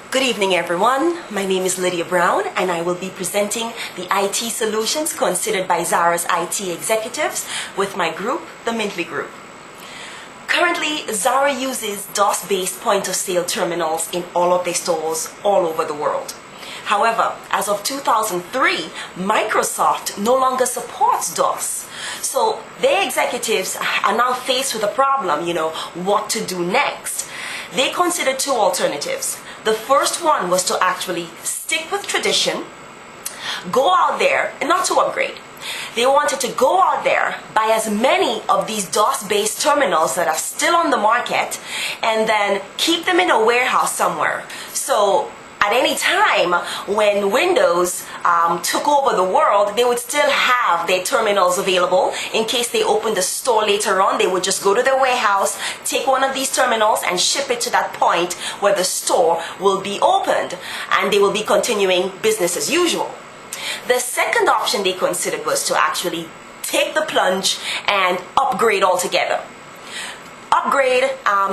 Good evening, everyone. My name is Lydia Brown, and I will be presenting the IT solutions considered by Zara's IT executives with my group, the Mintle Group. Currently, Zara uses DOS-based point-of-sale terminals in all of their stores all over the world. However, as of 2003, Microsoft no longer supports DOS. So their executives are now faced with a problem, what to do next. They considered two alternatives. The first one was to actually stick with tradition, go out there, and not to upgrade. They wanted to go out there, buy as many of these DOS-based terminals that are still on the market, and then keep them in a warehouse somewhere. So at any time when Windows took over the world, they would still have their terminals available. In case they opened a store later on, they would just go to their warehouse, take one of these terminals and ship it to that point where the store will be opened, and they will be continuing business as usual. The second option they considered was to actually take the plunge and upgrade altogether. Upgrade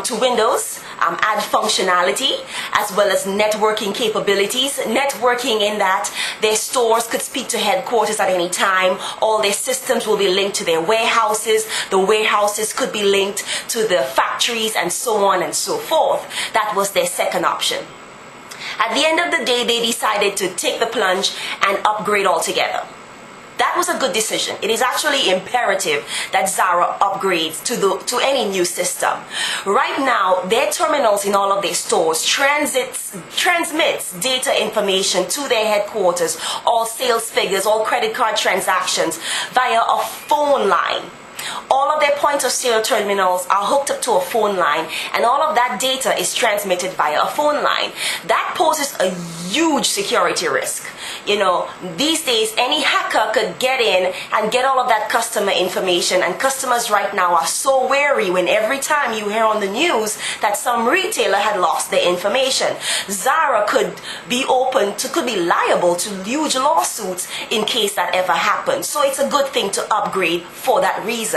to Windows, add functionality as well as networking capabilities. Networking in that their stores could speak to headquarters at any time. All their systems will be linked to their warehouses. The warehouses could be linked to the factories and so on and so forth. That was their second option. At the end of the day, they decided to take the plunge and upgrade altogether. That was a good decision. It is actually imperative that Zara upgrades to any new system. Right now, their terminals in all of their stores transmits data information to their headquarters, all sales figures, all credit card transactions via a phone line. All of their point-of-sale terminals are hooked up to a phone line, and all of that data is transmitted via a phone line. That poses a huge security risk. These days, any hacker could get in and get all of that customer information, and customers right now are so wary when every time you hear on the news that some retailer had lost their information. Zara could be liable to huge lawsuits in case that ever happens. So it's a good thing to upgrade for that reason.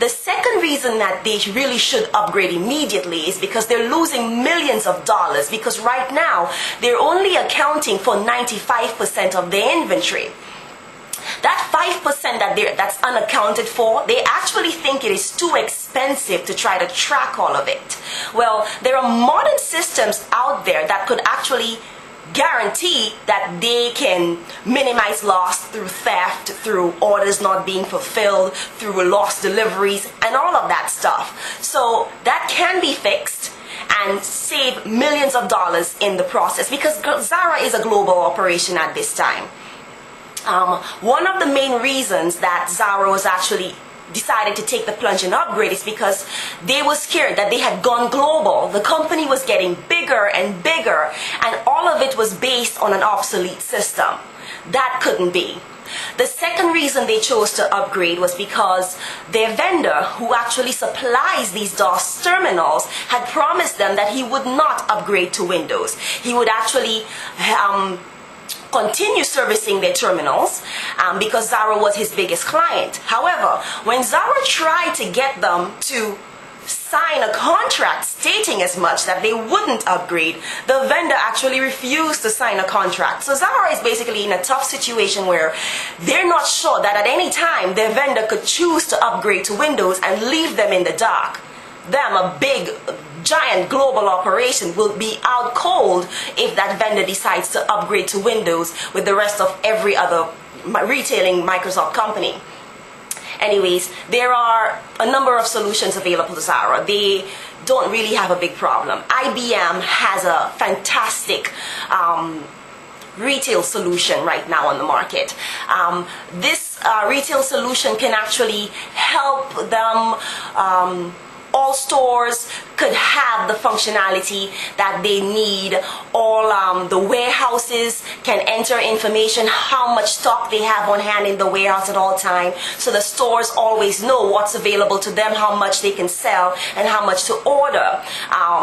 The second reason that they really should upgrade immediately is because they're losing millions of dollars, because right now they're only accounting for 95% of their inventory. That 5% that's unaccounted for, they actually think it is too expensive to try to track all of it. Well, there are modern systems out there that could actually guarantee that they can minimize loss through theft, through orders not being fulfilled, through lost deliveries, and all of that stuff. So that can be fixed and save millions of dollars in the process, because Zara is a global operation at this time. One of the main reasons that Zara was actually decided to take the plunge and upgrade is because they were scared that they had gone global. The company was getting bigger and bigger, and all of it was based on an obsolete system. That couldn't be. The second reason they chose to upgrade was because their vendor, who actually supplies these DOS terminals, had promised them that he would not upgrade to Windows. He would actually continue servicing their terminals because Zara was his biggest client. However, when Zara tried to get them to sign a contract stating as much that they wouldn't upgrade, the vendor actually refused to sign a contract. So Zara is basically in a tough situation where they're not sure that at any time their vendor could choose to upgrade to Windows and leave them in the dark. Them, a big, giant global operation, will be out cold if that vendor decides to upgrade to Windows with the rest of every other retailing Microsoft company. Anyways, there are a number of solutions available to Zara. They don't really have a big problem. IBM has a fantastic retail solution right now on the market. This retail solution can actually help them. All stores could have the functionality that they need. All the warehouses can enter information, how much stock they have on hand in the warehouse at all time. So the stores always know what's available to them, how much they can sell, and how much to order.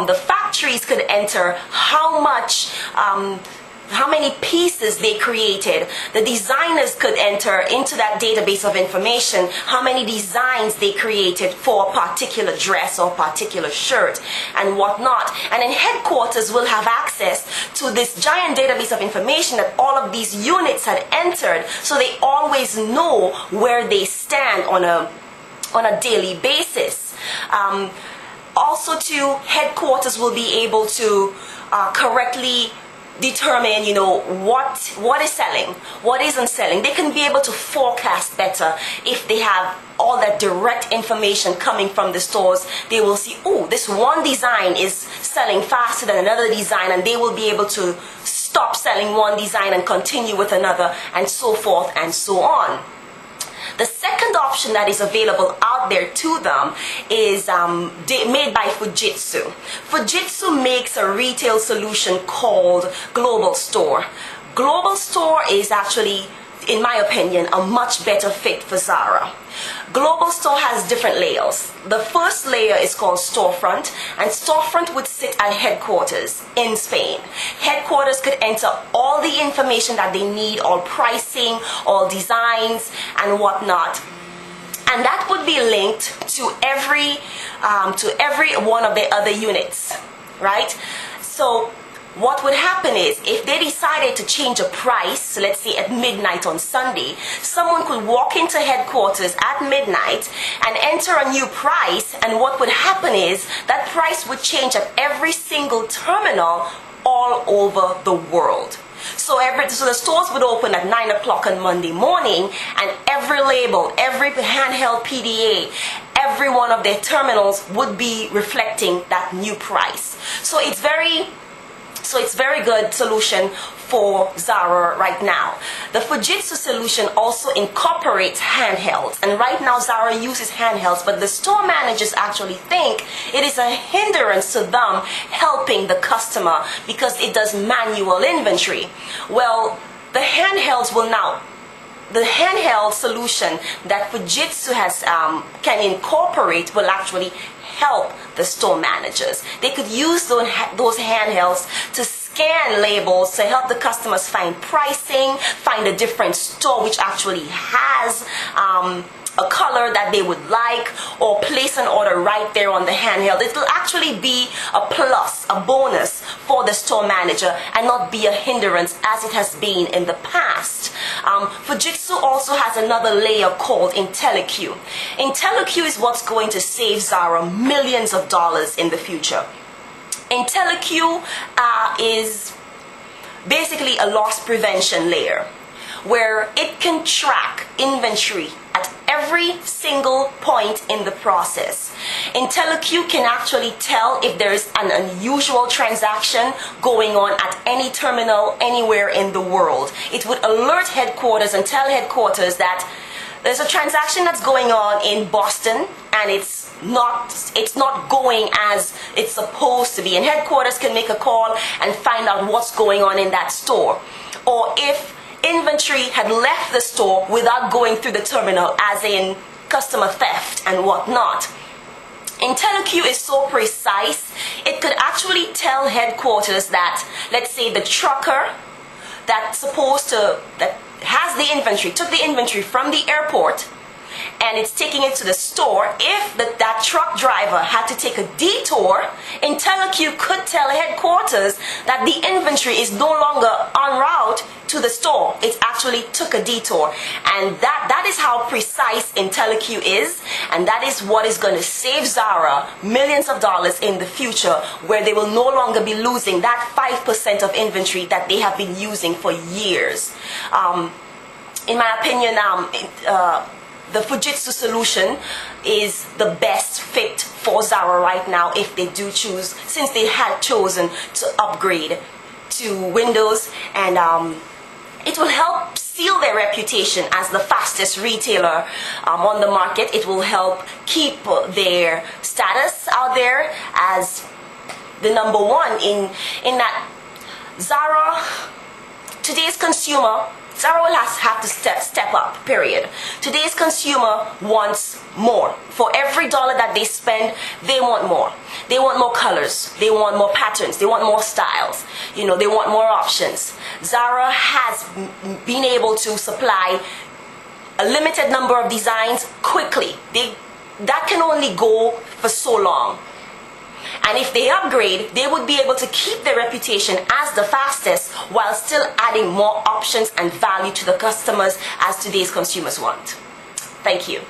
The factories could enter how much how many pieces they created. The designers could enter into that database of information how many designs they created for a particular dress or particular shirt and whatnot. And then headquarters will have access to this giant database of information that all of these units had entered, so they always know where they stand on a daily basis. Also too, headquarters will be able to correctly determine, what is selling, what isn't selling. They can be able to forecast better if they have all that direct information coming from the stores. They will see, oh, this one design is selling faster than another design, and they will be able to stop selling one design and continue with another, and so forth and so on. The second option that is available out there to them is made by Fujitsu. Fujitsu makes a retail solution called Global Store. Global Store is actually, in my opinion, a much better fit for Zara. Global Store has different layers. The first layer is called Storefront, and Storefront would sit at headquarters in Spain. Headquarters could enter all the information that they need, all pricing, all designs, and whatnot. And that would be linked to every one of the other units, right? So what would happen is, if they decided to change a price, let's say at midnight on Sunday, someone could walk into headquarters at midnight and enter a new price, and what would happen is that price would change at every single terminal all over the world. So the stores would open at 9 o'clock on Monday morning, and every label, every handheld PDA, every one of their terminals would be reflecting that new price. So it's very good solution for Zara right now. The Fujitsu solution also incorporates handhelds, and right now Zara uses handhelds, but the store managers actually think it is a hindrance to them helping the customer because it does manual inventory. Well, the handheld solution that Fujitsu can incorporate will actually help the store managers. They could use those handhelds to scan labels to help the customers find pricing, find a different store which actually has a color that they would like, or place an order right there on the handheld. It will actually be a plus, a bonus for the store manager, and not be a hindrance as it has been in the past. Fujitsu also has another layer called IntelliQ. IntelliQ is what's going to save Zara millions of dollars in the future. IntelliQ is basically a loss prevention layer where it can track inventory at every single point in the process. IntelliQ can actually tell if there is an unusual transaction going on at any terminal anywhere in the world. It would alert headquarters and tell headquarters that there's a transaction that's going on in Boston, and it's not going as it's supposed to be, and headquarters can make a call and find out what's going on in that store. Or if inventory had left the store without going through the terminal, as in customer theft and whatnot. IntelliQ is so precise, it could actually tell headquarters that, let's say, the trucker that has the inventory, took the inventory from the airport and it's taking it to the store. If that truck driver had to take a detour, IntelliQ could tell headquarters that the inventory is no longer en route to the store. It actually took a detour. And that is how precise IntelliQ is, and that is what is going to save Zara millions of dollars in the future, where they will no longer be losing that 5% of inventory that they have been using for years. In my opinion, the Fujitsu solution is the best fit for Zara right now, if they do choose, since they had chosen to upgrade to Windows, and it will help seal their reputation as the fastest retailer on the market. It will help keep their status out there as the number one in that Zara today's consumer, Zara will have to step up, period. Today's consumer wants more. For every dollar that they spend, they want more. They want more colors. They want more patterns. They want more styles. They want more options. Zara has been able to supply a limited number of designs quickly. That can only go for so long. And if they upgrade, they would be able to keep their reputation as the fastest while still adding more options and value to the customers as today's consumers want. Thank you.